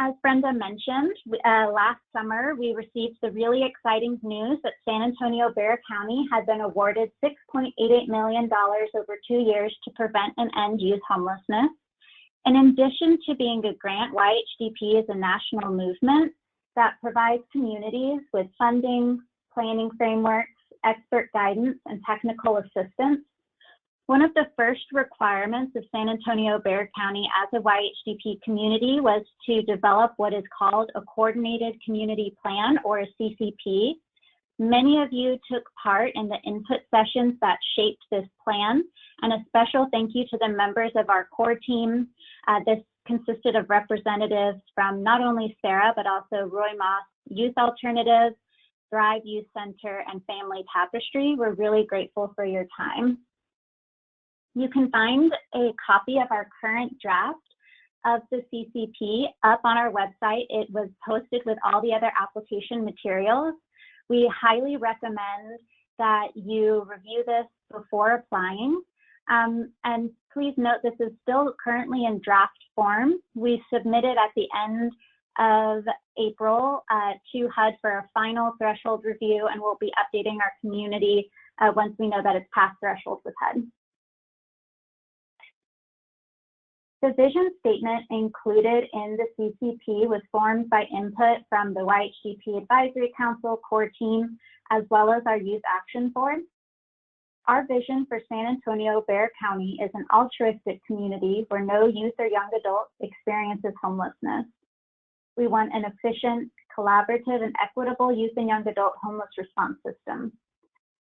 As Brenda mentioned, last summer, we received the really exciting news that San Antonio-Bexar County had been awarded $6.88 million over 2 years to prevent and end youth homelessness. And in addition to being a grant, YHDP is a national movement that provides communities with funding, planning frameworks, expert guidance, and technical assistance. One of the first requirements of San Antonio-Bexar County as a YHDP community was to develop what is called a Coordinated Community Plan, or a CCP. Many of you took part in the input sessions that shaped this plan, and a special thank you to the members of our core team. This consisted of representatives from not only Sarah, but also Roy Moss Youth Alternatives, Thrive Youth Center, and Family Tapestry. We're really grateful for your time. You can find a copy of our current draft of the CCP up on our website. It was posted with all the other application materials. We highly recommend that you review this before applying. And please note, this is still currently in draft form. We submitted at the end of April to HUD for a final threshold review, and we'll be updating our community once we know that it's passed threshold with HUD. The vision statement included in the CCP was formed by input from the YHDP Advisory Council core team, as well as our Youth Action Board. Our vision for San Antonio-Bexar County is an altruistic community where no youth or young adult experiences homelessness. We want an efficient, collaborative, and equitable youth and young adult homeless response system.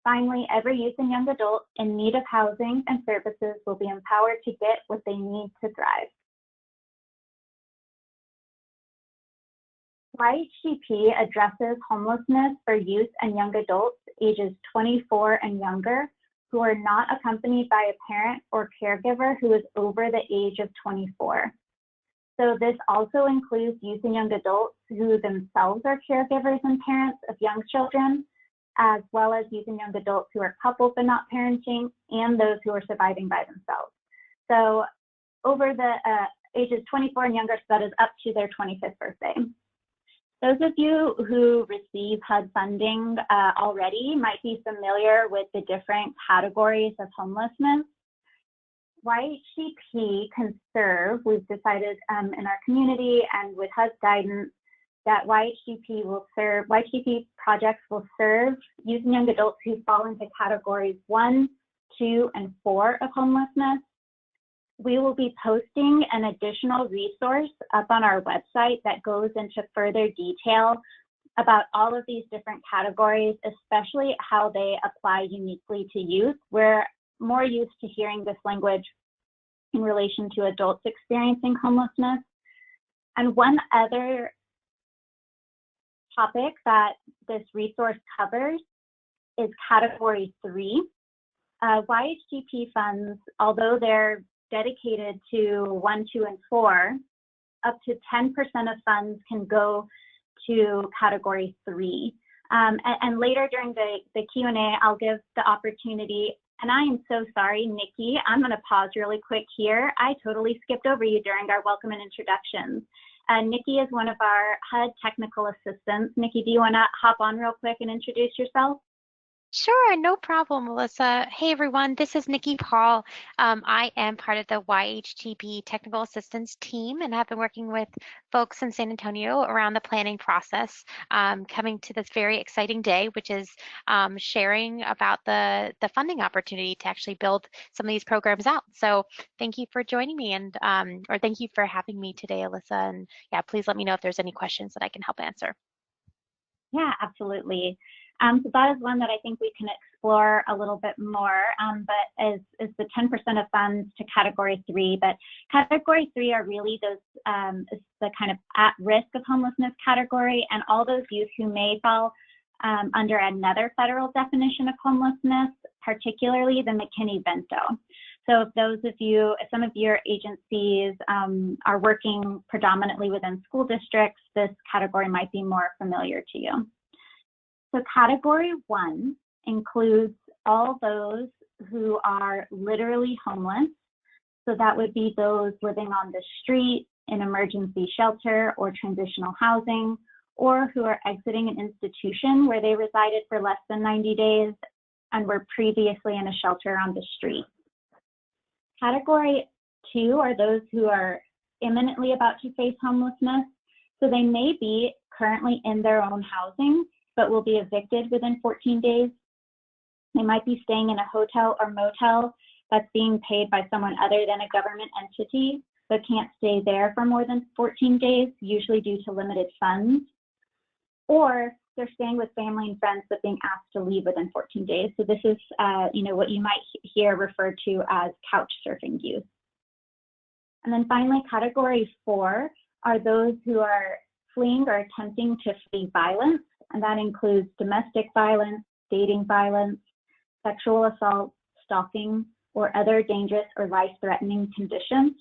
Finally, every youth and young adult in need of housing and services will be empowered to get what they need to thrive. YHDP addresses homelessness for youth and young adults ages 24 and younger who are not accompanied by a parent or caregiver who is over the age of 24. So this also includes youth and young adults who themselves are caregivers and parents of young children, as well as youth and young adults who are coupled but not parenting, and those who are surviving by themselves. So over the ages 24 and younger, so that is up to their 25th birthday. Those of you who receive HUD funding already might be familiar with the different categories of homelessness. YHDP can serve, we've decided in our community and with HUD's guidance, that YHDP projects will serve youth and young adults who fall into categories 1, 2, and 4 of homelessness. We will be posting an additional resource up on our website that goes into further detail about all of these different categories, especially how they apply uniquely to youth. We're more used to hearing this language in relation to adults experiencing homelessness. And one other topic that this resource covers is category 3. YHDP funds, although they're dedicated to 1, 2, and 4, up to 10% of funds can go to category 3. And later during the Q&A, I'll give the opportunity, and I am so sorry, Nikki, I'm gonna pause really quick here. I totally skipped over you during our welcome and introductions. Nikki is one of our HUD technical assistants. Nikki, do you wanna hop on real quick and introduce yourself? Sure, no problem, Melissa. Hey everyone, this is Nikki Paul. I am part of the YHDP Technical Assistance team and have been working with folks in San Antonio around the planning process, coming to this very exciting day, which is sharing about the funding opportunity to actually build some of these programs out. So thank you for joining me and, or thank you for having me today, Alyssa. And yeah, please let me know if there's any questions that I can help answer. Yeah, absolutely. So that is one that I think we can explore a little bit more, but is the 10% of funds to category 3. But category 3 are really those, is the kind of at risk of homelessness category, and all those youth who may fall under another federal definition of homelessness, particularly the McKinney-Vento. So if some of your agencies are working predominantly within school districts, this category might be more familiar to you. So category 1 includes all those who are literally homeless. So that would be those living on the street, in emergency shelter or transitional housing, or who are exiting an institution where they resided for less than 90 days and were previously in a shelter on the street. Category 2 are those who are imminently about to face homelessness. So they may be currently in their own housing, but will be evicted within 14 days. They might be staying in a hotel or motel that's being paid by someone other than a government entity, but can't stay there for more than 14 days, usually due to limited funds. Or they're staying with family and friends, but being asked to leave within 14 days. So this is, what you might hear referred to as couch surfing youth. And then finally, category 4 are those who are fleeing or attempting to flee violence, and that includes domestic violence, dating violence, sexual assault, stalking, or other dangerous or life-threatening conditions,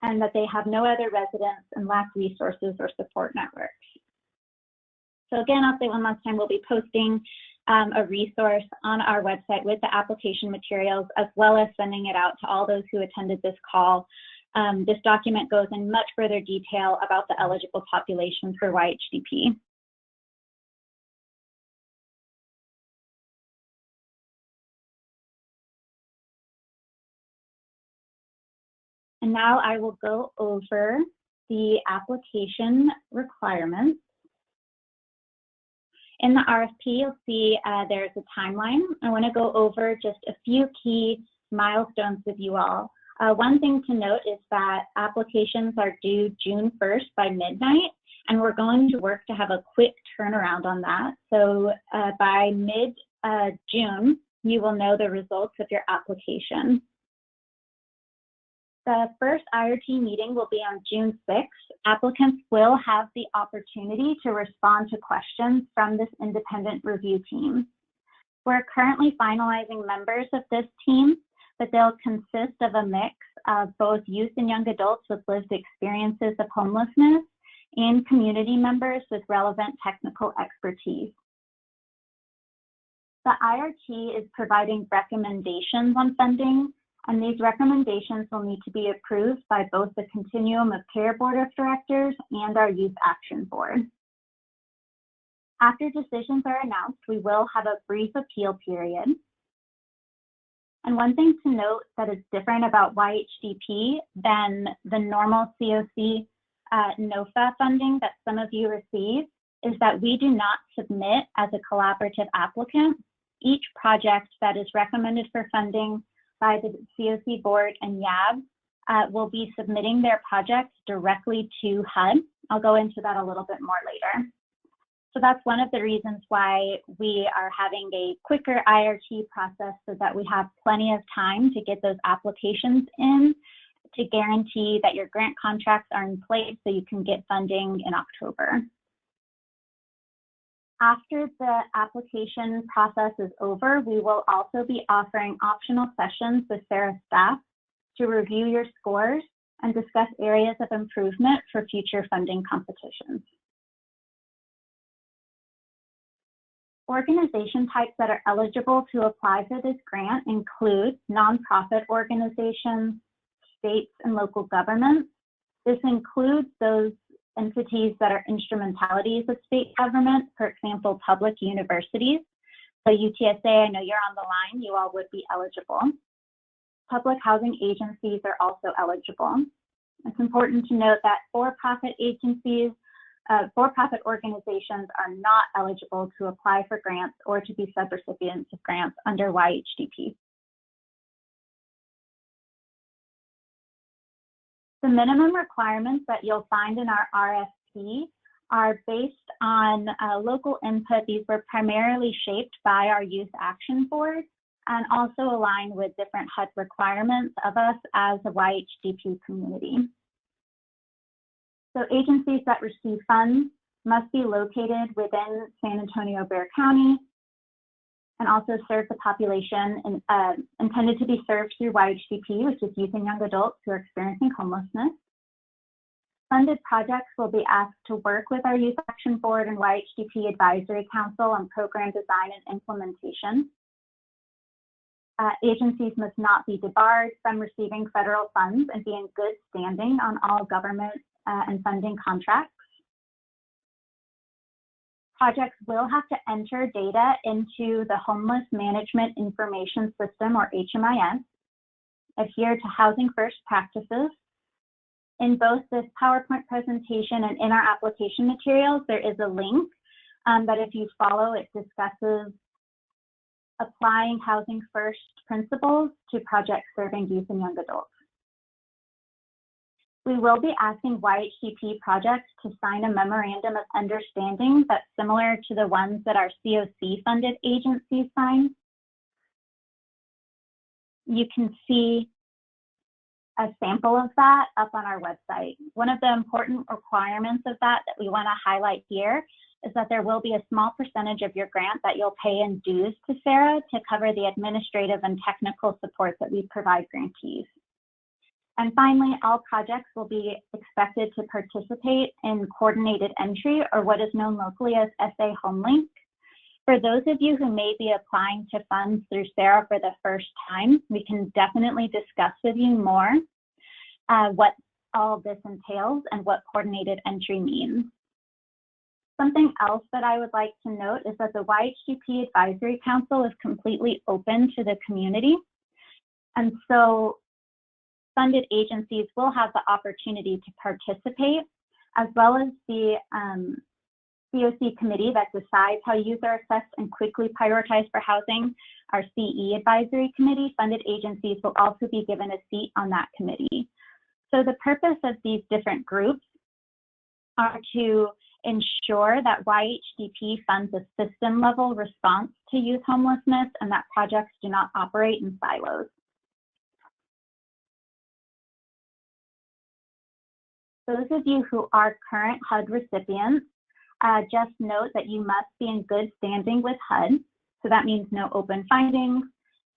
and that they have no other residence and lack resources or support networks. So again, I'll say one last time, we'll be posting a resource on our website with the application materials, as well as sending it out to all those who attended this call. This document goes in much further detail about the eligible population for YHDP. And now I will go over the application requirements. In the RFP, you'll see there's a timeline. I want to go over just a few key milestones with you all. One thing to note is that applications are due June 1st by midnight, and we're going to work to have a quick turnaround on that. So by mid-June, you will know the results of your application. The first IRT meeting will be on June 6th. Applicants will have the opportunity to respond to questions from this independent review team. We're currently finalizing members of this team, but they'll consist of a mix of both youth and young adults with lived experiences of homelessness and community members with relevant technical expertise. The IRT is providing recommendations on funding, and these recommendations will need to be approved by both the Continuum of Care Board of Directors and our Youth Action Board. After decisions are announced, we will have a brief appeal period. And one thing to note that is different about YHDP than the normal COC NOFA funding that some of you receive is that we do not submit as a collaborative applicant. Each project that is recommended for funding by the COC board and YAB will be submitting their projects directly to HUD. I'll go into that a little bit more later. So that's one of the reasons why we are having a quicker IRT process, so that we have plenty of time to get those applications in to guarantee that your grant contracts are in place so you can get funding in October. After the application process is over, we will also be offering optional sessions with Sarah's staff to review your scores and discuss areas of improvement for future funding competitions. Organization types that are eligible to apply for this grant include nonprofit organizations, states and local governments. This includes those entities that are instrumentalities of state government, for example, public universities. So UTSA, I know you're on the line, you all would be eligible. Public housing agencies are also eligible. It's important to note that for-profit agencies, for-profit organizations are not eligible to apply for grants or to be subrecipients of grants under YHDP. The minimum requirements that you'll find in our RFP are based on local input. These were primarily shaped by our Youth Action Board and also align with different HUD requirements of us as a YHDP community. So agencies that receive funds must be located within San Antonio-Bexar County and also serve the population intended to be served through YHDP, which is youth and young adults who are experiencing homelessness. Funded projects will be asked to work with our Youth Action Board and YHDP Advisory Council on program design and implementation. Agencies must not be debarred from receiving federal funds and be in good standing on all government and funding contracts. Projects will have to enter data into the Homeless Management Information System, or HMIS, adhere to Housing First practices. In both this PowerPoint presentation and in our application materials, there is a link that if you follow, it discusses applying Housing First principles to projects serving youth and young adults. We will be asking YHDP projects to sign a memorandum of understanding that's similar to the ones that our COC-funded agencies sign. You can see a sample of that up on our website. One of the important requirements of that we want to highlight here is that there will be a small percentage of your grant that you'll pay in dues to SARA to cover the administrative and technical support that we provide grantees. And finally, all projects will be expected to participate in coordinated entry, or what is known locally as SA HomeLink. For those of you who may be applying to funds through SARA for the first time, we can definitely discuss with you more what all of this entails and what coordinated entry means. Something else that I would like to note is that the YHDP Advisory Council is completely open to the community. And so funded agencies will have the opportunity to participate, as well as the COC committee that decides how youth are assessed and quickly prioritized for housing. Our CE Advisory Committee, funded agencies will also be given a seat on that committee. So the purpose of these different groups are to ensure that YHDP funds a system-level response to youth homelessness and that projects do not operate in silos. Those of you who are current HUD recipients, just note that you must be in good standing with HUD. So that means no open findings,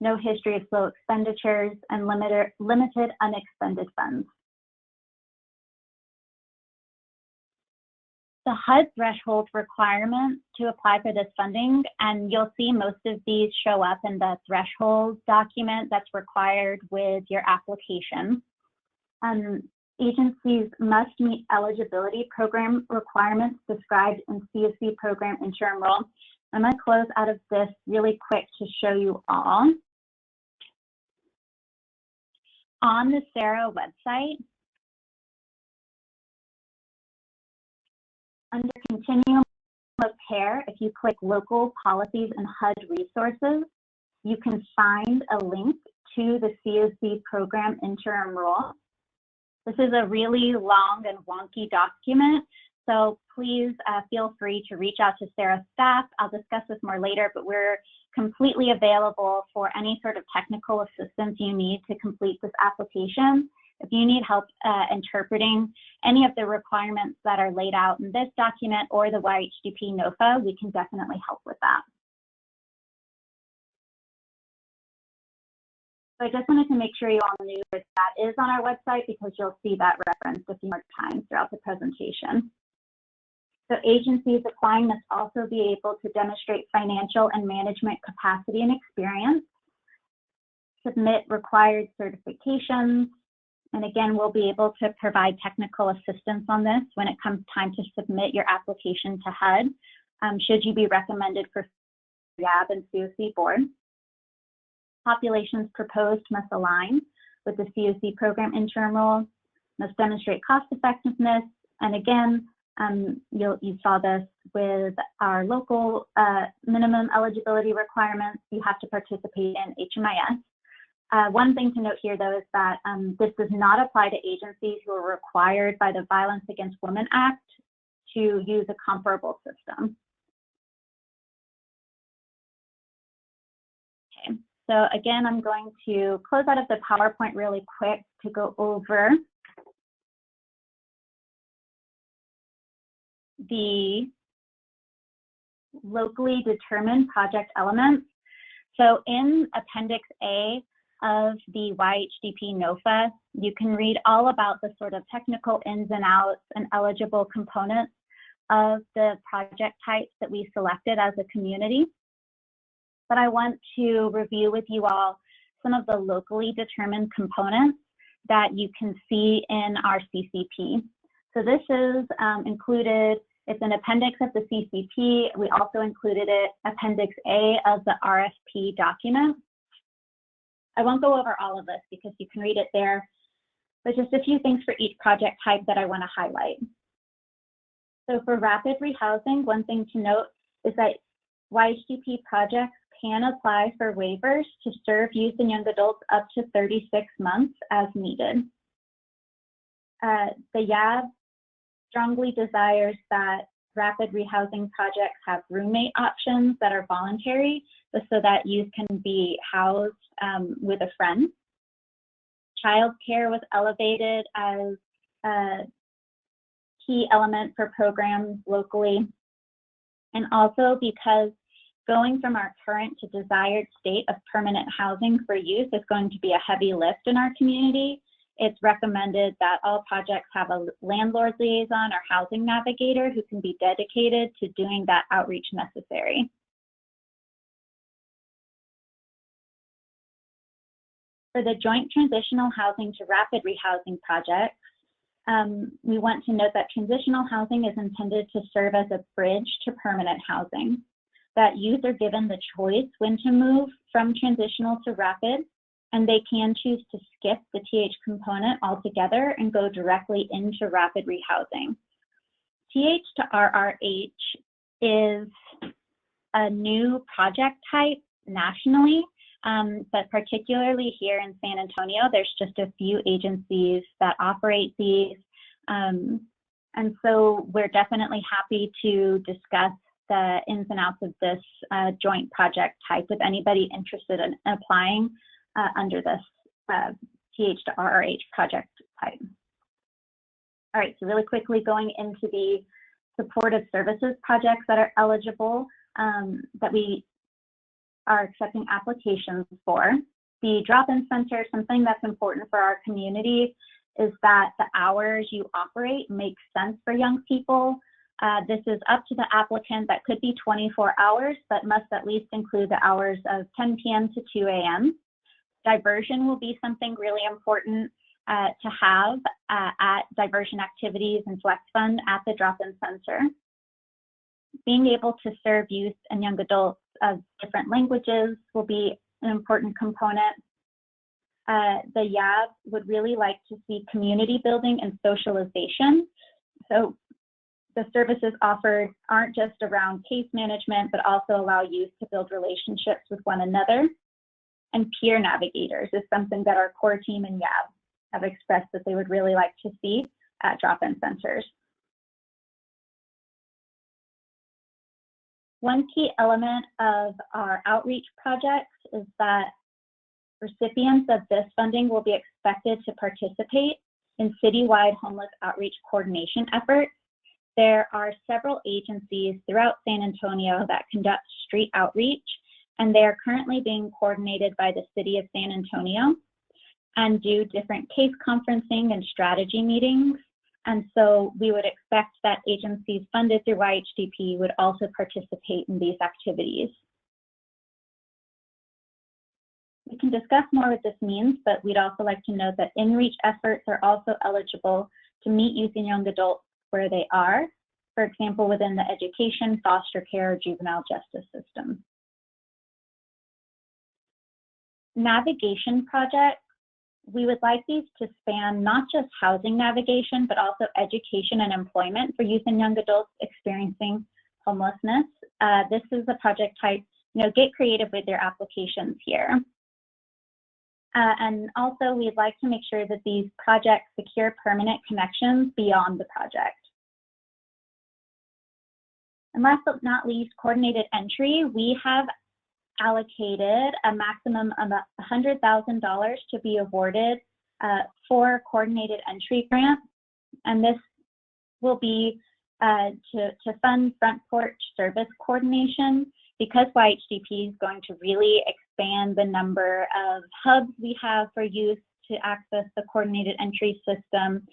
no history of slow expenditures, and limited unexpended funds. The HUD threshold requirements to apply for this funding, and you'll see most of these show up in the threshold document that's required with your application. Agencies must meet eligibility program requirements described in COC program interim rule. I'm going to close out of this really quick to show you all. On the SARA website, under Continuum of Care, if you click Local Policies and HUD Resources, you can find a link to the COC program interim rule. This is a really long and wonky document, so please feel free to reach out to SARA staff. I'll discuss this more later, but we're completely available for any sort of technical assistance you need to complete this application. If you need help interpreting any of the requirements that are laid out in this document or the YHDP NOFA, we can definitely help with that. So I just wanted to make sure you all knew that that is on our website because you'll see that referenced a few more times throughout the presentation. So agencies applying must also be able to demonstrate financial and management capacity and experience, submit required certifications, and again, we'll be able to provide technical assistance on this when it comes time to submit your application to HUD, should you be recommended for YAB and COC board. Populations proposed must align with the COC program interim rule, must demonstrate cost effectiveness, and again, you saw this with our local minimum eligibility requirements. You have to participate in HMIS. One thing to note here, though, is that this does not apply to agencies who are required by the Violence Against Women Act to use a comparable system. Okay, so again, I'm going to close out of the PowerPoint really quick to go over the locally determined project elements. So in Appendix A of the YHDP NOFA, you can read all about the sort of technical ins and outs and eligible components of the project types that we selected as a community. But I want to review with you all some of the locally determined components that you can see in our CCP. So this is included, it's an appendix of the CCP. We also included it, Appendix A of the RFP document. I won't go over all of this because you can read it there, but just a few things for each project type that I want to highlight. So for rapid rehousing, one thing to note is that YHDP projects can apply for waivers to serve youth and young adults up to 36 months as needed. The YAB strongly desires that rapid rehousing projects have roommate options that are voluntary so that youth can be housed with a friend. Childcare was elevated as a key element for programs locally. And also because going from our current to desired state of permanent housing for youth is going to be a heavy lift in our community, it's recommended that all projects have a landlord liaison or housing navigator who can be dedicated to doing that outreach necessary. For the joint transitional housing to rapid rehousing projects, we want to note that transitional housing is intended to serve as a bridge to permanent housing, that youth are given the choice when to move from transitional to rapid, and they can choose to skip the TH component altogether and go directly into rapid rehousing. TH to RRH is a new project type nationally, but particularly here in San Antonio, there's just a few agencies that operate these. And so we're definitely happy to discuss the ins and outs of this joint project type with anybody interested in applying under this TH to RRH project type. All right, so really quickly going into the supportive services projects that are eligible that we are accepting applications for. The drop-in center, something that's important for our community is that the hours you operate make sense for young people. This is up to the applicant. That could be 24 hours, but must at least include the hours of 10 p.m. to 2 a.m. Diversion will be something really important to have at diversion activities and flex fund at the drop-in center. Being able to serve youth and young adults of different languages will be an important component. The YAB would really like to see community building and socialization. So the services offered aren't just around case management, but also allow youth to build relationships with one another. And peer navigators is something that our core team and YAB have expressed that they would really like to see at drop-in centers. One key element of our outreach projects is that recipients of this funding will be expected to participate in citywide homeless outreach coordination efforts. There are several agencies throughout San Antonio that conduct street outreach, and they are currently being coordinated by the City of San Antonio and do different case conferencing and strategy meetings. And so we would expect that agencies funded through YHDP would also participate in these activities. We can discuss more what this means, but we'd also like to note that InReach efforts are also eligible to meet youth and young adults where they are, for example, within the education, foster care, or juvenile justice system. Navigation projects, we would like these to span not just housing navigation, but also education and employment for youth and young adults experiencing homelessness. This is a project type, get creative with your applications here. And also we'd like to make sure that these projects secure permanent connections beyond the project. And last but not least, coordinated entry. We have allocated a maximum of $100,000 to be awarded for coordinated entry grant. And this will be to fund front porch service coordination, because YHDP is going to really expand the number of hubs we have for youth to access the coordinated entry system.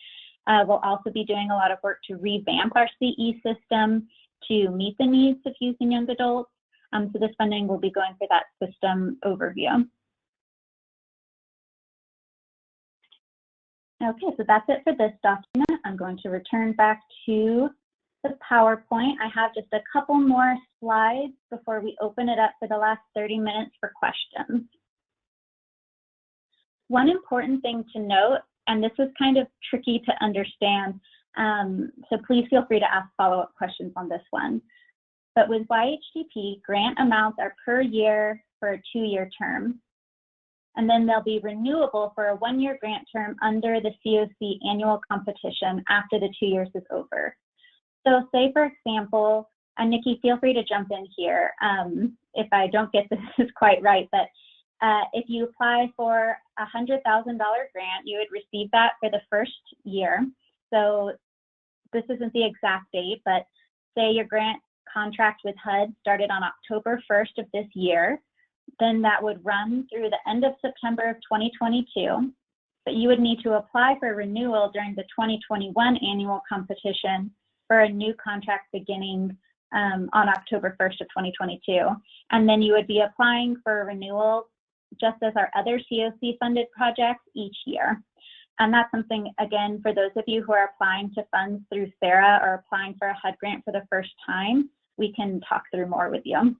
We'll also be doing a lot of work to revamp our CE system to meet the needs of youth and young adults. So this funding will be going for that system overview. Okay, so that's it for this document. I'm going to return back to the PowerPoint. I have just a couple more slides before we open it up for the last 30 minutes for questions. One important thing to note, and this is kind of tricky to understand, so please feel free to ask follow-up questions on this one. But with YHDP, grant amounts are per year for a 2-year term. And then they'll be renewable for a 1-year grant term under the COC annual competition after the 2 years is over. So say, for example, and Nikki, feel free to jump in here if I don't get this quite right, but if you apply for a $100,000 grant, you would receive that for the first year. So this isn't the exact date, but say your grant contract with HUD started on October 1st of this year, then that would run through the end of September of 2022, but you would need to apply for renewal during the 2021 annual competition for a new contract beginning on October 1st of 2022. And then you would be applying for renewal just as our other COC funded projects each year. And that's something, again, for those of you who are applying to funds through SARA or applying for a HUD grant for the first time, we can talk through more with you.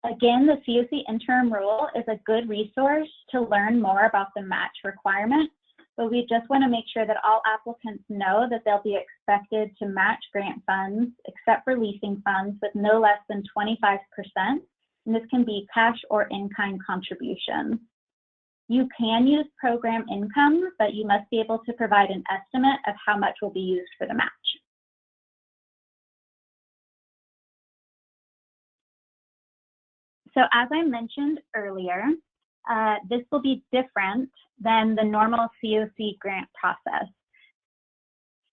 Again, the COC interim rule is a good resource to learn more about the match requirement, but we just want to make sure that all applicants know that they'll be expected to match grant funds, except for leasing funds, with no less than 25%, and this can be cash or in-kind contributions. You can use program income, but you must be able to provide an estimate of how much will be used for the match. So as I mentioned earlier, this will be different than the normal COC grant process.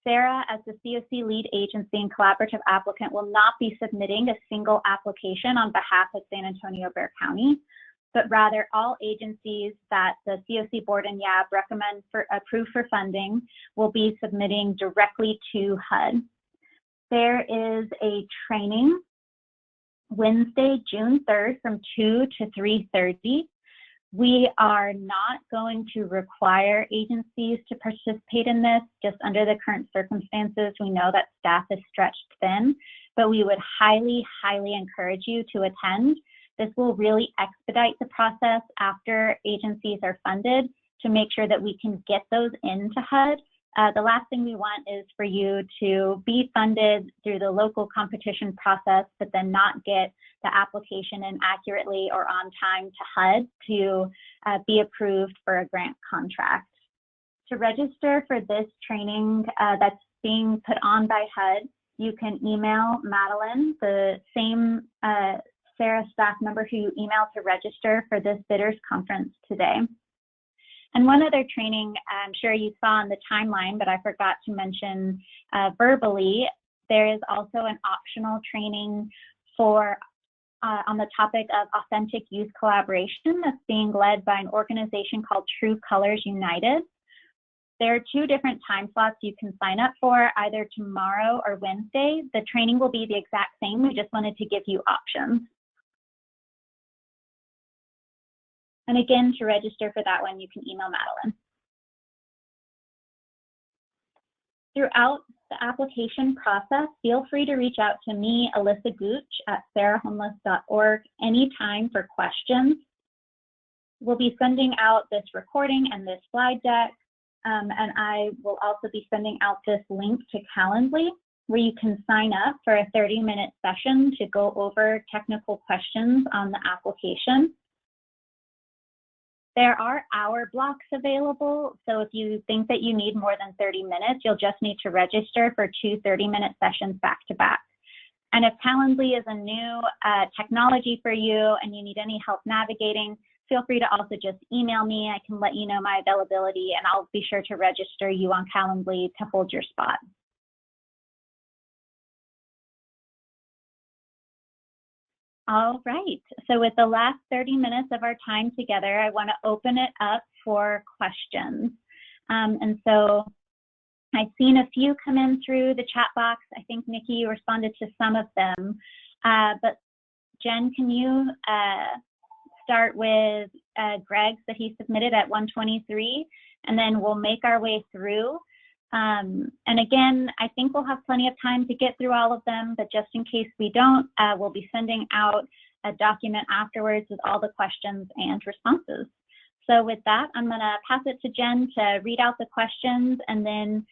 SARA, as the COC lead agency and collaborative applicant, will not be submitting a single application on behalf of San Antonio-Bexar County, but rather all agencies that the COC board and YAB recommend for approve for funding will be submitting directly to HUD. There is a training Wednesday, June 3rd from 2 to 3:30. We are not going to require agencies to participate in this. Just under the current circumstances, we know that staff is stretched thin, but we would highly, highly encourage you to attend. This will really expedite the process after agencies are funded to make sure that we can get those into HUD. The last thing we want is for you to be funded through the local competition process, but then not get the application in accurately or on time to HUD to be approved for a grant contract. To register for this training that's being put on by HUD, you can email Madeline, the same SARA staff member who you emailed to register for this bidders conference today. And one other training I'm sure you saw on the timeline, but I forgot to mention verbally, there is also an optional training for on the topic of authentic youth collaboration that's being led by an organization called True Colors United. There are 2 different time slots you can sign up for, either tomorrow or Wednesday. The training will be the exact same. We just wanted to give you options. And again, to register for that one, you can email Madeline. Throughout the application process, feel free to reach out to me, Alyssa Gooch, at sarahomeless.org anytime for questions. We'll be sending out this recording and this slide deck, and I will also be sending out this link to Calendly, where you can sign up for a 30-minute session to go over technical questions on the application. There are hour blocks available, so if you think that you need more than 30 minutes, you'll just need to register for 2 30-minute sessions back to back. And if Calendly is a new technology for you and you need any help navigating, feel free to also just email me. I can let you know my availability, and I'll be sure to register you on Calendly to hold your spot. All right, so with the last 30 minutes of our time together, I want to open it up for questions. And so I've seen a few come in through the chat box. I think, Nikki, you responded to some of them. But Jen, can you start with Greg's that he submitted at 123, and then we'll make our way through. And again, I think we'll have plenty of time to get through all of them, but just in case we don't, we'll be sending out a document afterwards with all the questions and responses. So with that, I'm gonna pass it to Jen to read out the questions, and then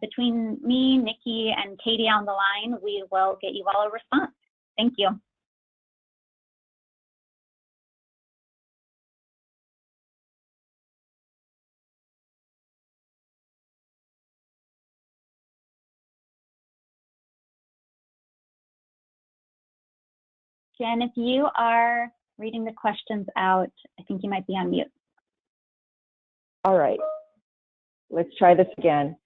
between me, Nikki, and Katie on the line, we will get you all a response. Thank you. Jen, if you are reading the questions out, I think you might be on mute. All right, let's try this again.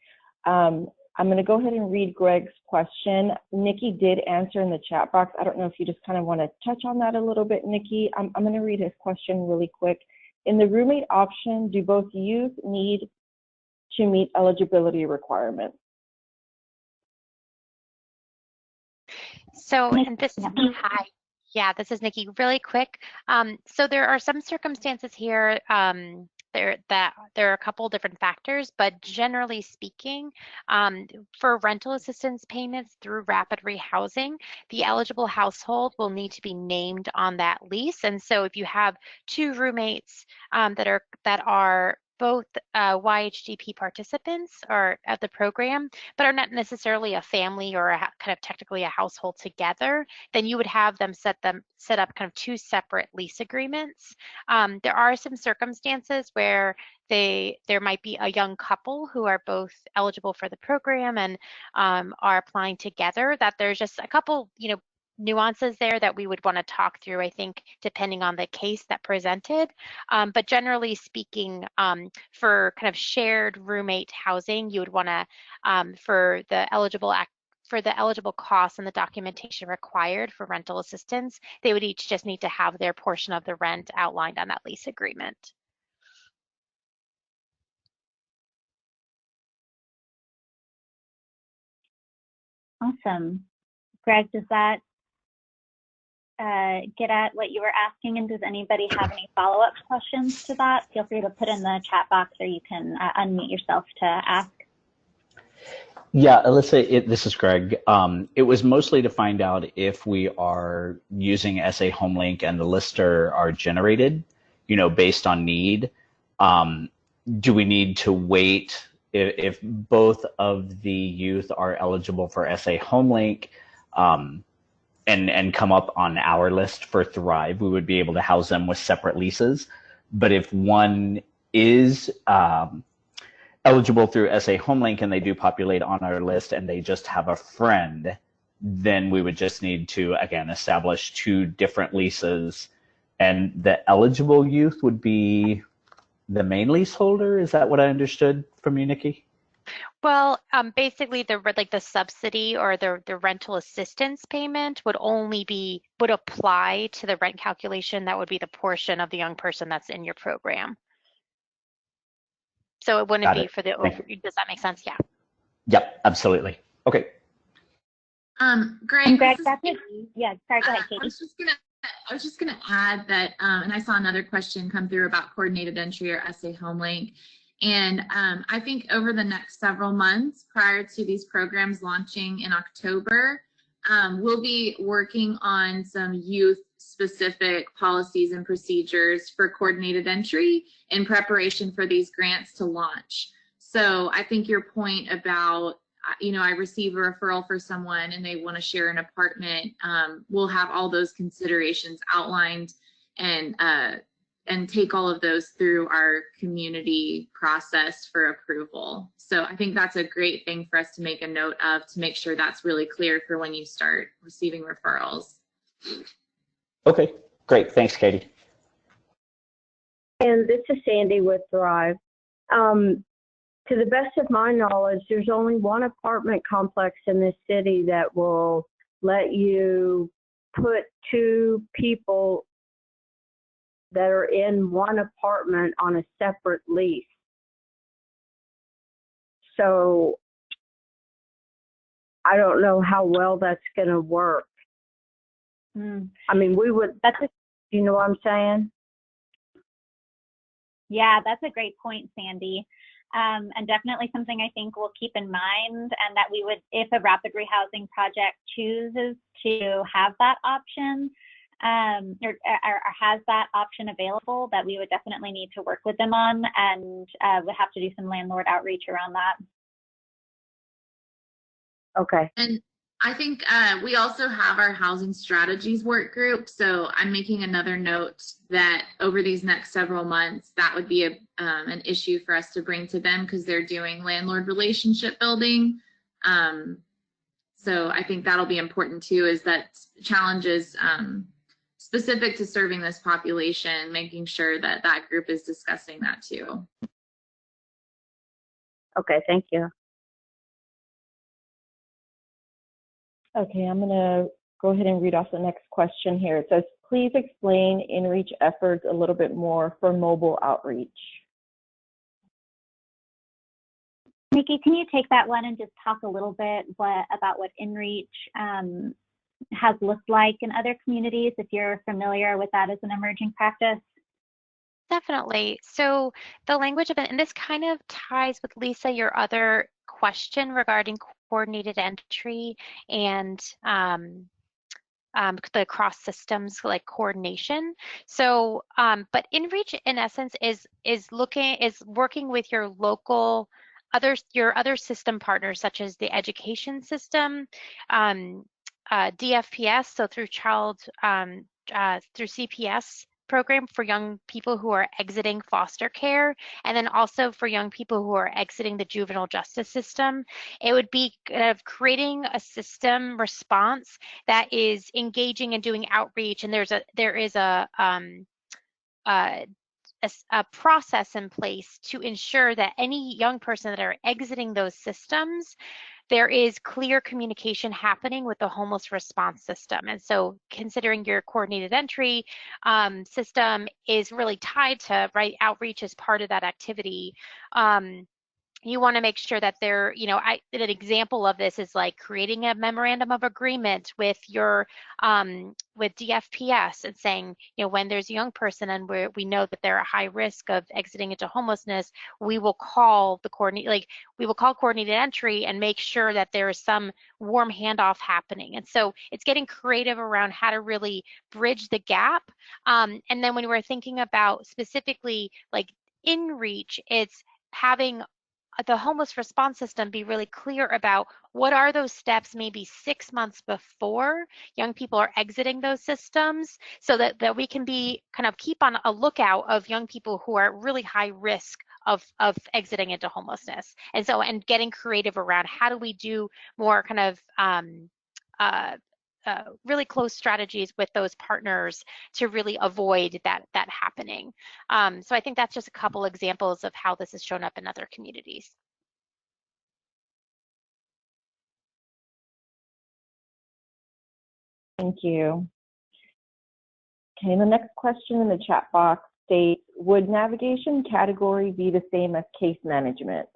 I'm going to go ahead and read Greg's question. Nikki did answer in the chat box. I don't know if you just kind of want to touch on that a little bit, Nikki. I'm going to read his question really quick. In the roommate option, do both youth need to meet eligibility requirements? So, and this, hi. Yeah, this is Nikki. Really quick. So there are some circumstances here there are a couple different factors, but generally speaking, for rental assistance payments through rapid rehousing, the eligible household will need to be named on that lease. And so if you have two roommates that are both YHDP participants or at the program, but are not necessarily a family or kind of technically a household together, then you would have them set up kind of two separate lease agreements. There are some circumstances where there might be a young couple who are both eligible for the program and are applying together, that there's just a couple, nuances there that we would want to talk through, I think, depending on the case that presented. But generally speaking, for kind of shared roommate housing, you would want to, for the eligible costs and the documentation required for rental assistance, they would each just need to have their portion of the rent outlined on that lease agreement. Awesome. Greg, does that get at what you were asking, and does anybody have any follow-up questions to that? Feel free to put in the chat box, or you can unmute yourself to ask. Yeah, Alyssa, this is Greg. It was mostly to find out if we are using SA HomeLink and the lister are generated, based on need. Do we need to wait if both of the youth are eligible for SA HomeLink and come up on our list for Thrive? We would be able to house them with separate leases. But if one is eligible through SA HomeLink and they do populate on our list and they just have a friend, then we would just need to, again, establish two different leases, and the eligible youth would be the main leaseholder. Is that what I understood from you, Nikki? Well, basically the subsidy or the rental assistance payment would apply to the rent calculation. That would be the portion of the young person that's in your program. So it wouldn't be for the, does that make sense? Yeah. Yep, absolutely. Okay. Greg, that's it. Yeah, sorry, go ahead, Katie. I was just gonna add that, and I saw another question come through about coordinated entry or SA HomeLink. And I think over the next several months prior to these programs launching in October, we'll be working on some youth-specific policies and procedures for coordinated entry in preparation for these grants to launch. So I think your point about, I receive a referral for someone and they want to share an apartment, we'll have all those considerations outlined and take all of those through our community process for approval. So I think that's a great thing for us to make a note of, to make sure that's really clear for when you start receiving referrals. Okay, great. Thanks, Katie. And this is Sandy with Thrive. To the best of my knowledge, there's only one apartment complex in this city that will let you put two people that are in one apartment on a separate lease. So I don't know how well that's going to work. I mean, we would, you know what I'm saying? Yeah, that's a great point, Sandy. And definitely something I think we'll keep in mind, and that we would, if a rapid rehousing project chooses to have that option, or has that option available, that we would definitely need to work with them on, and would have to do some landlord outreach around that. Okay. And I think we also have our housing strategies work group. So I'm making another note that over these next several months, that would be an issue for us to bring to them, because they're doing landlord relationship building. So I think that'll be important too, is that challenges specific to serving this population, making sure that that group is discussing that too. Okay, thank you. Okay, I'm going to go ahead and read off the next question here. It says, please explain InReach efforts a little bit more for mobile outreach. Nikki, can you take that one and just talk a little bit about what InReach has looked like in other communities, if you're familiar with that as an emerging practice? Definitely. So the language of it, and this kind of ties with Lisa, your other question regarding coordinated entry and the cross systems like coordination. So, but InReach in essence is working with your local your other system partners, such as the education system, DFPS, so through through CPS program for young people who are exiting foster care, and then also for young people who are exiting the juvenile justice system. It would be kind of creating a system response that is engaging and doing outreach, and there is a process in place to ensure that any young person that are exiting those systems, there is clear communication happening with the homeless response system. And so considering your coordinated entry system is really tied to, right, outreach as part of that activity. You want to make sure that they're, you know, an example of this is like creating a memorandum of agreement with your, with DFPS and saying, you know, when there's a young person and we know that they're at high risk of exiting into homelessness, we will call the coordinated entry and make sure that there is some warm handoff happening. And so it's getting creative around how to really bridge the gap. And then when we're thinking about specifically like InReach, it's having the homeless response system be really clear about what are those steps maybe 6 months before young people are exiting those systems, so that we can be kind of keep on a lookout of young people who are at really high risk of exiting into homelessness. And so, and getting creative around how do we do more kind of really close strategies with those partners to really avoid that happening. So I think that's just a couple examples of how this has shown up in other communities. Thank you. Okay, the next question in the chat box states, would navigation category be the same as case management?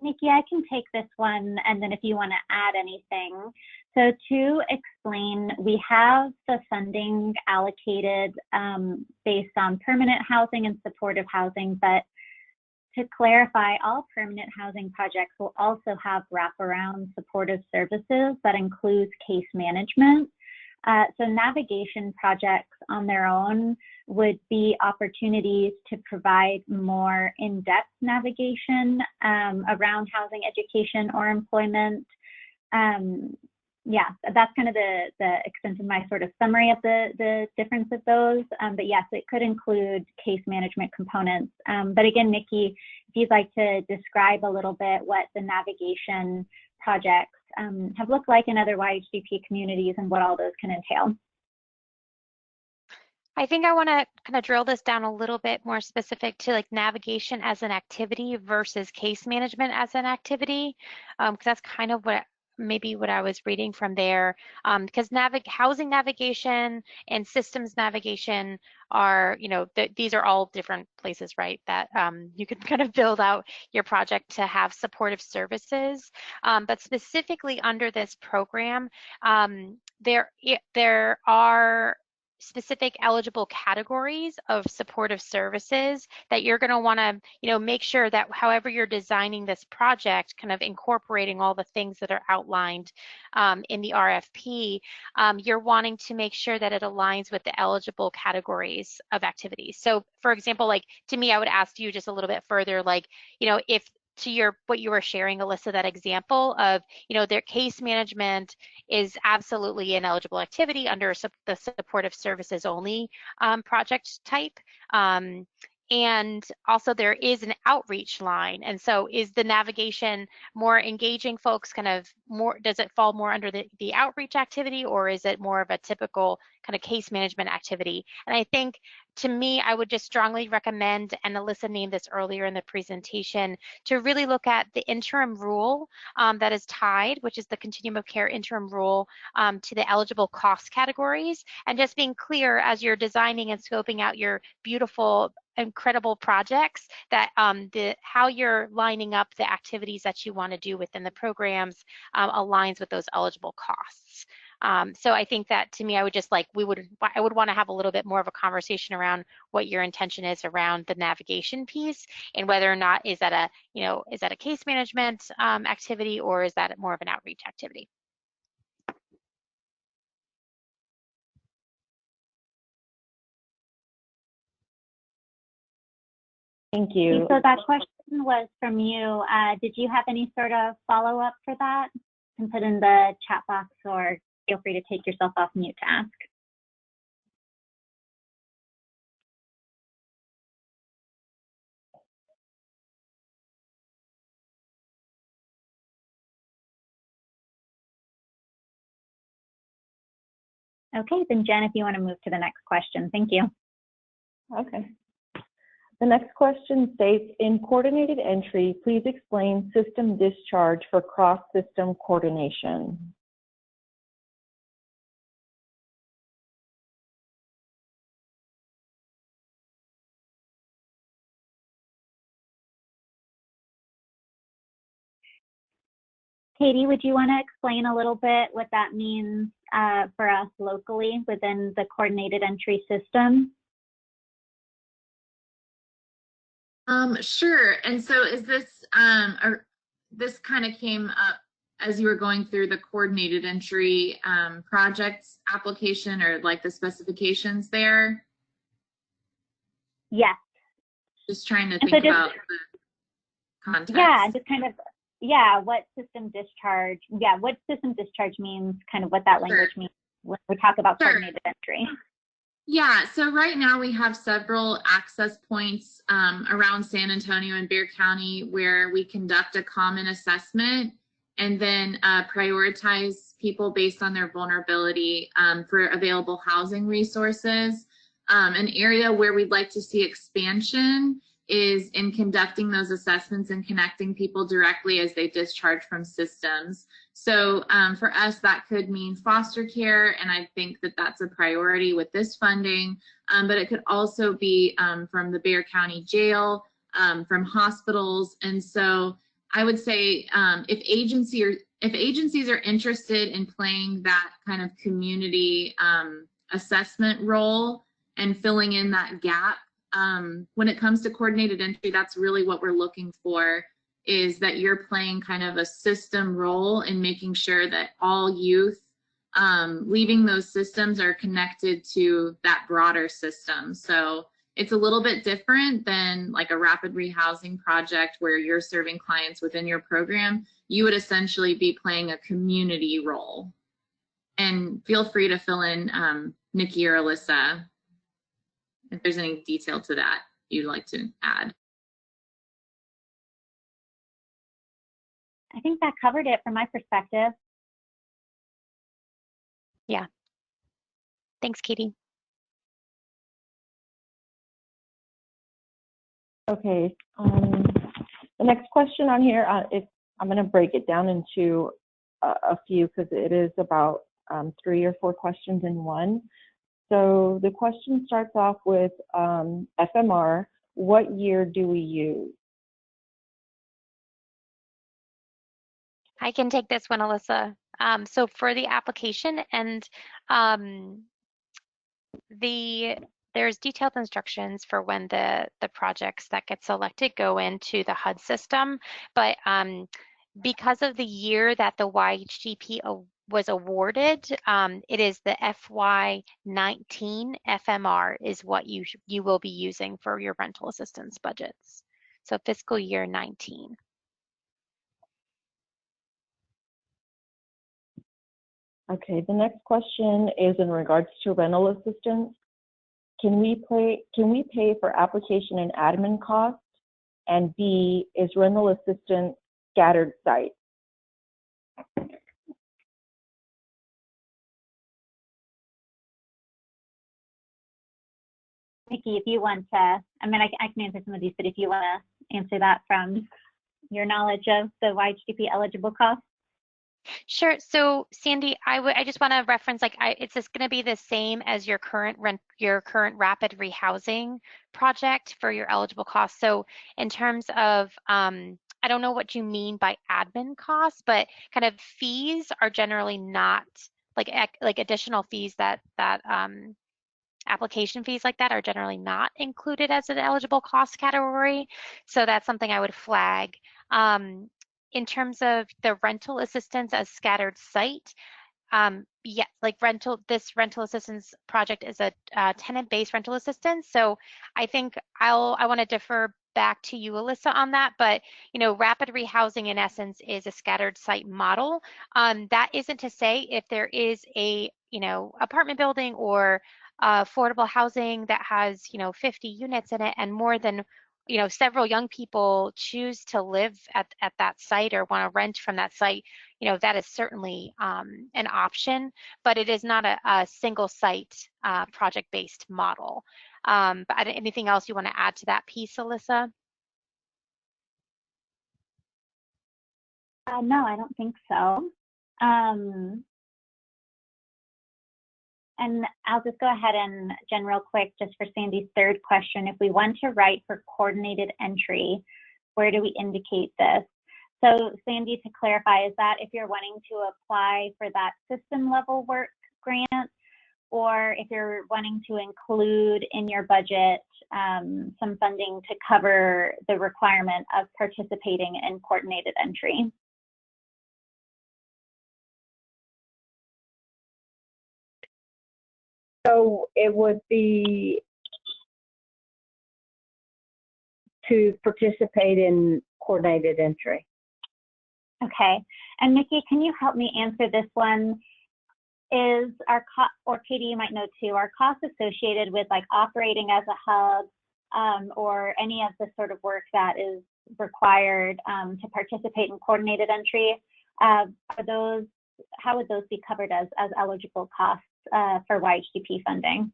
Nikki, I can take this one, and then if you want to add anything. So to explain, we have the funding allocated based on permanent housing and supportive housing, but to clarify, all permanent housing projects will also have wraparound supportive services that includes case management. So navigation projects on their own would be opportunities to provide more in-depth navigation around housing, education, or employment. Yeah, that's kind of the extent of my sort of summary of the difference of those. But yes, it could include case management components. But again, Nikki, if you'd like to describe a little bit what the navigation projects have looked like in other YHDP communities and what all those can entail. I think I want to kind of drill this down a little bit more specific to like navigation as an activity versus case management as an activity, because that's kind of what maybe what I was reading from there, because housing navigation and systems navigation are, you know, these are all different places, right, that you can kind of build out your project to have supportive services. But specifically under this program, there are specific eligible categories of supportive services that you're going to want to, you know, make sure that however you're designing this project, kind of incorporating all the things that are outlined in the RFP, you're wanting to make sure that it aligns with the eligible categories of activities. So for example, like to me, I would ask you just a little bit further, like, you know, if to what you were sharing, Alyssa, that example of, you know, their case management is absolutely an eligible activity under the supportive services only project type. And also there is an outreach line. And so is the navigation more engaging folks kind of more, does it fall more under the outreach activity, or is it more of a typical kind of case management activity? And I think to me, I would just strongly recommend, and Alyssa named this earlier in the presentation, to really look at the interim rule that is tied, which is the continuum of care interim rule, to the eligible cost categories, and just being clear as you're designing and scoping out your beautiful, incredible projects that how you're lining up the activities that you want to do within the programs aligns with those eligible costs. So I think that to me, I would just like, I would want to have a little bit more of a conversation around what your intention is around the navigation piece, and whether or not is that a, you know, is that a case management activity, or is that more of an outreach activity? Thank you. So that question was from you. Did you have any sort of follow-up for that? You can put in the chat box, or feel free to take yourself off mute to ask. Okay, then Jen, if you want to move to the next question, thank you. Okay. The next question states, in coordinated entry, please explain system discharge for cross-system coordination. Katie, would you want to explain a little bit what that means for us locally within the coordinated entry system? Sure. And so is this, this kind of came up as you were going through the coordinated entry projects application, or like the specifications there? Yes. Just trying to think about the context. Yeah, just kind of, yeah, what system discharge means, kind of what that language means when we talk about coordinated entry. Yeah, so right now we have several access points around San Antonio and Bexar County where we conduct a common assessment and then prioritize people based on their vulnerability for available housing resources. An area where we'd like to see expansion is in conducting those assessments and connecting people directly as they discharge from systems. So for us, that could mean foster care, and I think that that's a priority with this funding, but it could also be from the Bexar County Jail, from hospitals. And so I would say if agencies are interested in playing that kind of community assessment role and filling in that gap, when it comes to coordinated entry, that's really what we're looking for, is that you're playing kind of a system role in making sure that all youth leaving those systems are connected to that broader system. So it's a little bit different than like a rapid rehousing project where you're serving clients within your program. You would essentially be playing a community role. And feel free to fill in Nikki or Alyssa if there's any detail to that you'd like to add. I think that covered it from my perspective. Yeah. Thanks, Katie. Okay. The next question on here, I'm going to break it down into a few because it is about 3 or 4 questions in one. So the question starts off with FMR. What year do we use? I can take this one, Alyssa. So for the application and there's detailed instructions for when the projects that get selected go into the HUD system, but because of the year that the YHDP was awarded, it is the FY19 FMR is what you will be using for your rental assistance budgets. So fiscal year 19. Okay, the next question is in regards to rental assistance. Can we pay for application and admin costs? And B, is rental assistance scattered site? Nikki, if you want to, I mean, I can answer some of these, but if you want to answer that from your knowledge of the YHDP eligible costs. Sure. So Sandy, I just want to reference it's just going to be the same as your current rapid rehousing project for your eligible costs. So in terms of I don't know what you mean by admin costs, but kind of fees are generally not like additional fees that application fees like that are generally not included as an eligible cost category. So that's something I would flag. In terms of the rental assistance as scattered site, yeah, like this rental assistance project is a tenant-based rental assistance. So I think I want to defer back to you, Alyssa, on that. But rapid rehousing in essence is a scattered site model. That isn't to say if there is a apartment building or affordable housing that has 50 units in it and more than several young people choose to live at that site or want to rent from that site, that is certainly an option, but it is not a single site project-based model. But anything else you want to add to that piece, Alyssa? No, I don't think so. And I'll just go ahead and real quick, just for Sandy's third question, if we want to write for coordinated entry, where do we indicate this? So Sandy, to clarify, is that if you're wanting to apply for that system level work grant, or if you're wanting to include in your budget some funding to cover the requirement of participating in coordinated entry? So it would be to participate in coordinated entry. Okay, and Nikki, can you help me answer this one? Is our cost, or Katie, you might know too, our costs associated with like operating as a hub or any of the sort of work that is required to participate in coordinated entry, how would those be covered as eligible costs for YHDP funding?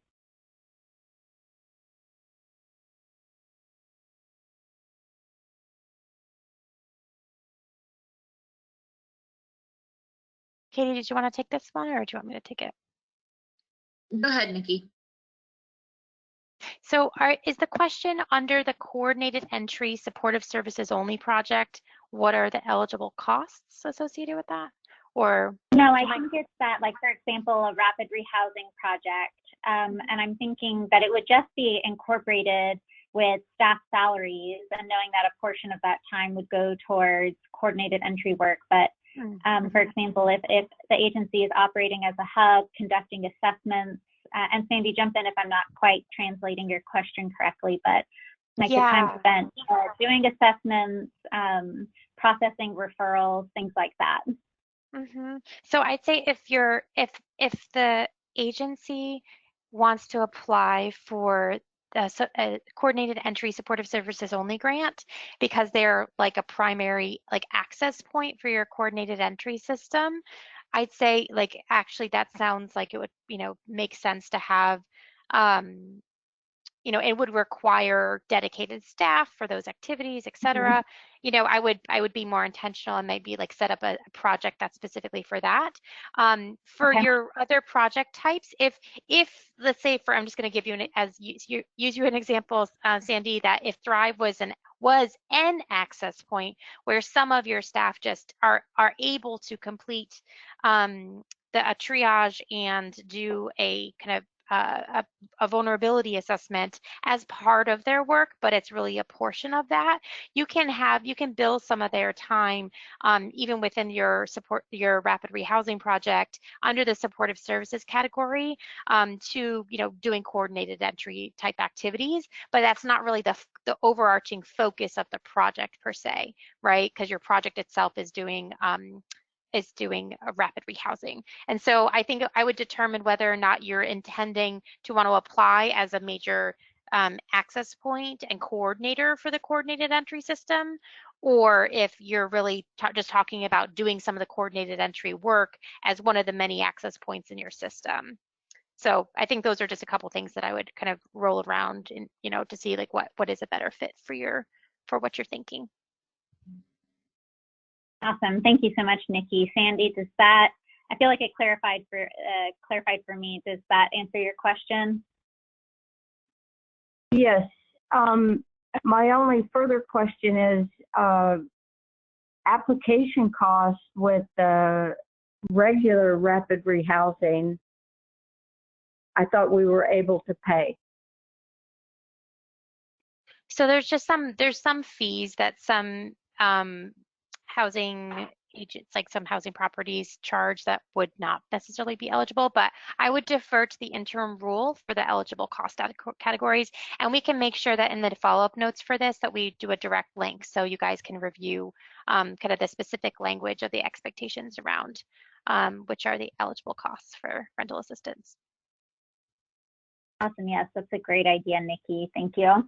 Katie, did you want to take this one or do you want me to take it? Go ahead, Nikki. So is the question under the coordinated entry supportive services only project, what are the eligible costs associated with that? Or no, I think it's that, like, for example, a rapid rehousing project. And I'm thinking that it would just be incorporated with staff salaries and knowing that a portion of that time would go towards coordinated entry work. But for example, if the agency is operating as a hub, conducting assessments, and Sandy, jump in if I'm not quite translating your question correctly, but like the time spent doing assessments, processing referrals, things like that. So I'd say if the agency wants to apply for a coordinated entry supportive services only grant because they're like a primary like access point for your coordinated entry system, I'd say like actually that sounds like it would make sense to have it would require dedicated staff for those activities, et cetera. I would be more intentional and maybe like set up a project that's specifically for that. For your other project types, if let's say I'm just going to give you use you an example, Sandy, that if Thrive was an access point where some of your staff just are able to complete a triage and do a kind of a vulnerability assessment as part of their work, but it's really a portion of that. You can bill some of their time even within your rapid rehousing project under the supportive services category to doing coordinated entry type activities, but that's not really the overarching focus of the project per se, right? Because your project itself is doing a rapid rehousing. And so I think I would determine whether or not you're intending to want to apply as a major access point and coordinator for the coordinated entry system, or if you're really just talking about doing some of the coordinated entry work as one of the many access points in your system. So I think those are just a couple things that I would kind of roll around and, to see like what is a better fit for what you're thinking. Awesome. Thank you so much, Nikki. Sandy, I feel like it clarified for me. Does that answer your question? Yes. My only further question is application costs with the regular rapid rehousing. I thought we were able to pay. So there's some fees that some housing agents, like some housing properties, charge that would not necessarily be eligible, but I would defer to the interim rule for the eligible cost categories, and we can make sure that in the follow-up notes for this that we do a direct link so you guys can review kind of the specific language of the expectations around which are the eligible costs for rental assistance. Awesome. Yes, that's a great idea, Nikki. Thank you.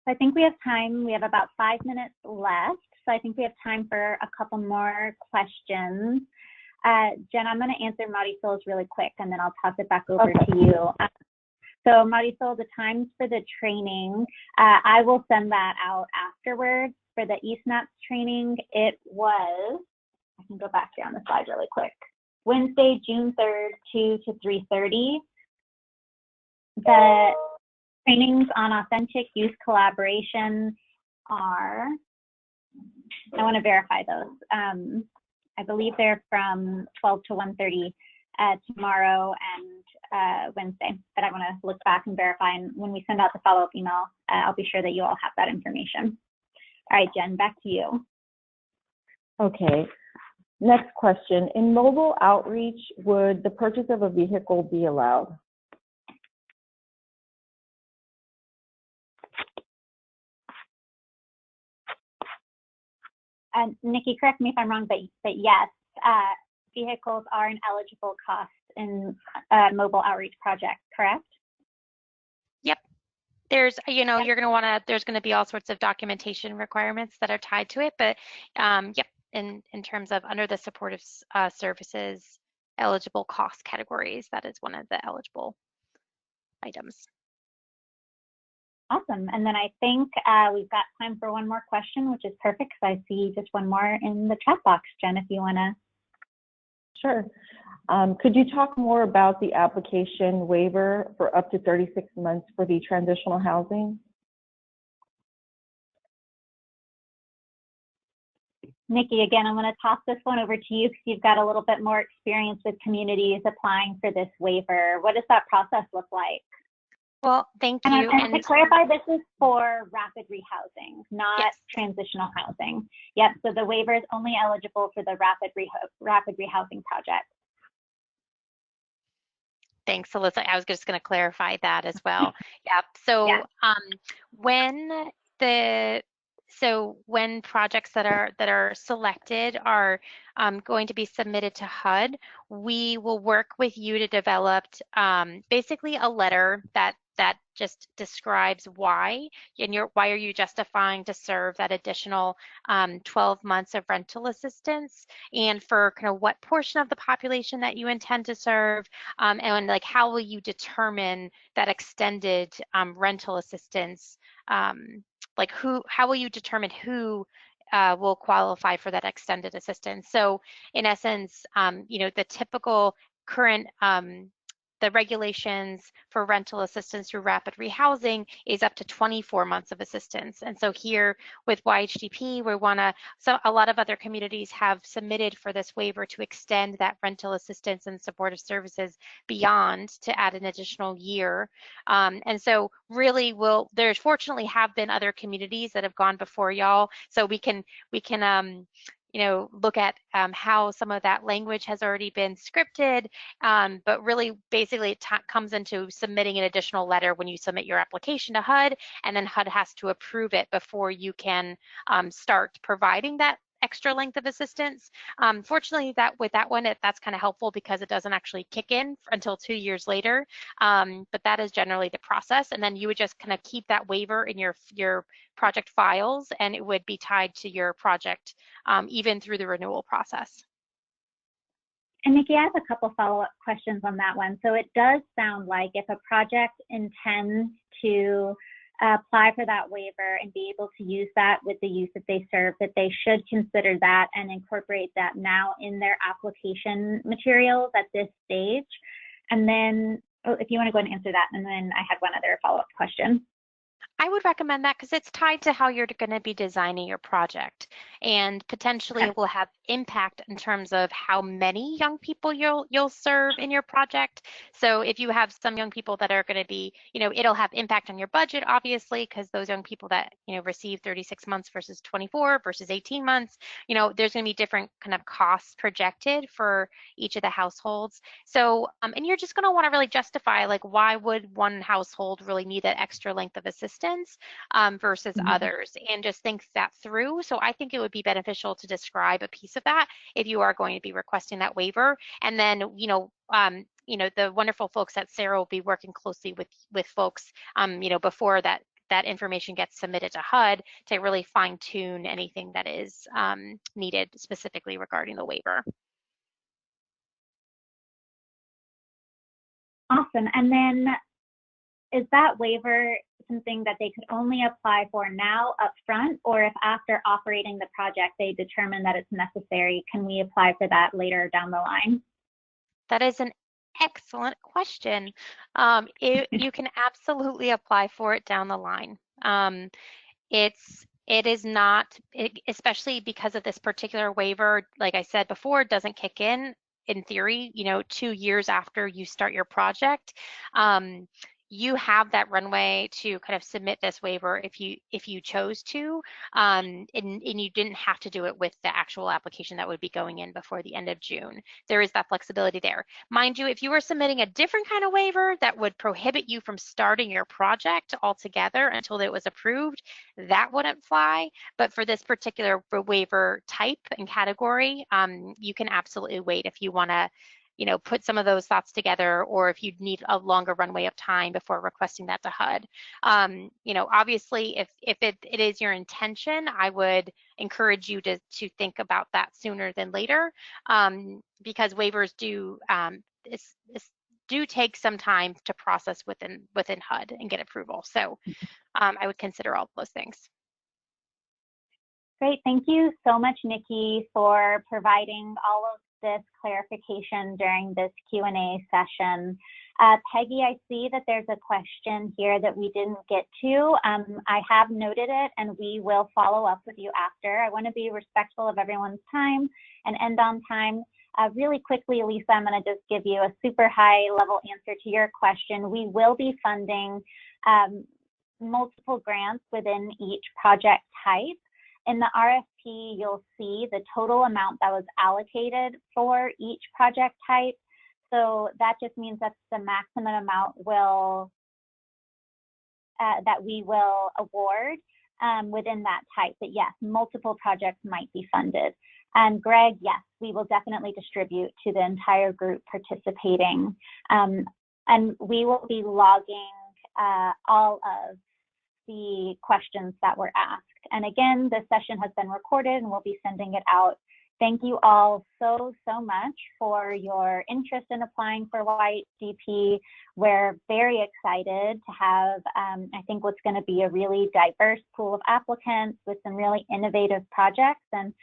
I think we have time. We have about 5 minutes left. So I think we have time for a couple more questions. Jen, I'm going to answer Marisol's really quick, and then I'll toss it back over to you. So Marisol, the times for the training, I will send that out afterwards. For the ESNAPS training, it was, I can go back here on the slide really quick, Wednesday, June 3rd, 2 to 3:30. The trainings on authentic youth collaboration are, I want to verify those. I believe they're from 12 to 1:30 tomorrow and Wednesday, but I want to look back and verify. And when we send out the follow-up email, I'll be sure that you all have that information. All right, Jen, back to you. Okay. Next question. In mobile outreach, would the purchase of a vehicle be allowed? Nikki, correct me if I'm wrong, but yes, vehicles are an eligible cost in mobile outreach projects, correct? Yep. There's, you're going to want to, there's going to be all sorts of documentation requirements that are tied to it, but yep, in terms of under the supportive services eligible cost categories, that is one of the eligible items. Awesome. And then I think we've got time for one more question, which is perfect because I see just one more in the chat box. Jen, if you want to. Sure. Could you talk more about the application waiver for up to 36 months for the transitional housing? Nikki, again, I'm going to toss this one over to you because you've got a little bit more experience with communities applying for this waiver. What does that process look like? Well, thank you. And to clarify, this is for rapid rehousing, not transitional housing. Yep, so the waiver is only eligible for the rapid rehousing project. Thanks, Alyssa. I was just going to clarify that as well. Yep. So when projects that are selected are going to be submitted to HUD, we will work with you to develop basically a letter that that just describes why, and why are you justifying to serve that additional 12 months of rental assistance, and for kind of what portion of the population that you intend to serve, and like how will you determine that extended rental assistance, like how will you determine who will qualify for that extended assistance. So in essence, you know, the typical current the regulations for rental assistance through rapid rehousing is up to 24 months of assistance. And so here with YHDP, we want to, so a lot of other communities have submitted for this waiver to extend that rental assistance and supportive services beyond, to add an additional year. And so really there's fortunately have been other communities that have gone before y'all. So we can you know, look at how some of that language has already been scripted, but really basically it comes into submitting an additional letter when you submit your application to HUD, and then HUD has to approve it before you can start providing that extra length of assistance. Fortunately, with that one, that's kind of helpful because it doesn't actually kick in until 2 years later, but that is generally the process. And then you would just kind of keep that waiver in your project files, and it would be tied to your project even through the renewal process. And Nikki, I have a couple follow-up questions on that one. So it does sound like if a project intends to apply for that waiver and be able to use that with the youth that they serve, that they should consider that and incorporate that now in their application materials at this stage. And then, if you want to go and answer that, and then I had one other follow-up question. I would recommend that because it's tied to how you're going to be designing your project, and potentially it will have impact in terms of how many young people you'll serve in your project. So if you have some young people that are going to be, you know, it'll have impact on your budget, obviously, because those young people that, you know, receive 36 months versus 24 versus 18 months, you know, there's going to be different kind of costs projected for each of the households. So, and you're just going to want to really justify, like, why would one household really need that extra length of assistance versus others, and just think that through. So I think it would be beneficial to describe a piece of that if you are going to be requesting that waiver. And then, you know, the wonderful folks at Sarah will be working closely with folks, you know, before that information gets submitted to HUD to really fine tune anything that is needed specifically regarding the waiver. Awesome. And then is that waiver something that they could only apply for now up front, or if after operating the project they determine that it's necessary, can we apply for that later down the line? That is an excellent question. You can absolutely apply for it down the line. It is not, especially because of this particular waiver, like I said before, it doesn't kick in theory, you know, 2 years after you start your project. You have that runway to kind of submit this waiver if you chose to, and you didn't have to do it with the actual application that would be going in before the end of June. There is that flexibility there. Mind you, if you were submitting a different kind of waiver that would prohibit you from starting your project altogether until it was approved, that wouldn't fly. But for this particular waiver type and category, you can absolutely wait if you want to, you know, put some of those thoughts together, or if you need a longer runway of time before requesting that to HUD. You know, obviously, if it is your intention, I would encourage you to think about that sooner than later, because waivers do do take some time to process within HUD and get approval. So I would consider all those things. Great, thank you so much, Nikki, for providing all of this clarification during this Q&A session. Peggy, I see that there's a question here that we didn't get to. I have noted it, and we will follow up with you after. I want to be respectful of everyone's time and end on time. Really quickly, Lisa, I'm going to just give you a super high level answer to your question. We will be funding multiple grants within each project type. In the RFP, you'll see the total amount that was allocated for each project type. So that just means that's the maximum amount that we will award within that type. But yes, multiple projects might be funded. And Greg, yes, we will definitely distribute to the entire group participating. And we will be logging all of the questions that were asked. And again, this session has been recorded and we'll be sending it out. Thank you all so much for your interest in applying for YHDP. We're very excited to have, I think, what's going to be a really diverse pool of applicants with some really innovative projects. And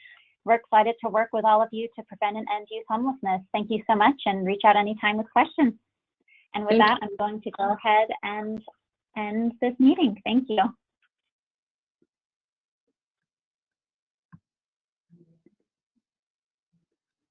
we're excited to work with all of you to prevent and end youth homelessness. Thank you so much, and reach out anytime with questions. And with that, I'm going to go ahead and end this meeting. Thank you.